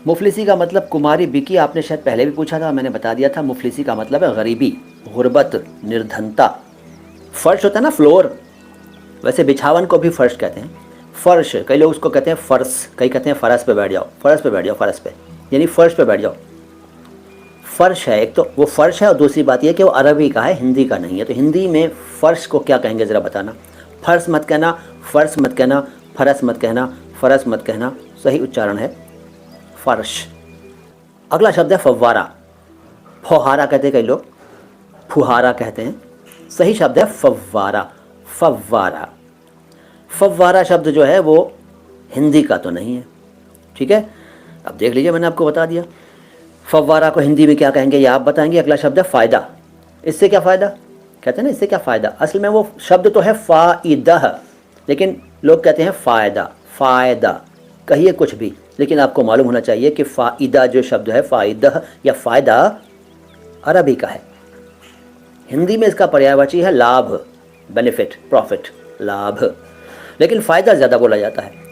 मुफलिसी का मतलब कुमारी बिकी, आपने शायद पहले भी पूछा था, मैंने बता दिया था। मुफलिसी का मतलब है गरीबी, गुर्बत, निर्धनता। फर्श होता है ना, फ्लोर, वैसे बिछावन को भी फर्श कहते हैं। फर्श, कई लोग उसको कहते हैं फर्श, कई कहते हैं फरस पे बैठ जाओ, फर्श पे बैठ जाओ, फरस पे, यानी फर्श पे बैठ जाओ। फर्श है एक तो, वो फर्श है, और दूसरी बात यह कि वो अरबी का है, हिंदी का नहीं है। तो हिंदी में फर्श को क्या कहेंगे ज़रा बताना। फर्श मत कहना, फर्श मत कहना, फरस मत कहना, फरस मत कहना, सही उच्चारण है फर्श। अगला शब्द है फव्वारा। फौहारा कहते हैं कई लोग, फुहारा कहते हैं, सही शब्द है फव्वारा। फव्वारा, फव्वारा शब्द जो है वो हिंदी का तो नहीं है, ठीक है। अब देख लीजिए, मैंने आपको बता दिया। फव्वारा को हिंदी में क्या कहेंगे ये आप बताएंगे। अगला शब्द है फ़ायदा। इससे क्या फ़ायदा, कहते हैं ना इससे क्या फ़ायदा, असल में वो शब्द तो है फ़ाइदा, लेकिन लोग कहते हैं फ़ायदा। फ़ायदा कहिए कुछ भी, लेकिन आपको मालूम होना चाहिए कि फ़ाइदा जो शब्द है, फ़ाइदा या फ़ायदा, अरबी का है। हिंदी में इसका पर्यायवाची है लाभ, बेनिफिट, प्रॉफिट, लाभ, लेकिन फ़ायदा ज़्यादा बोला जाता है।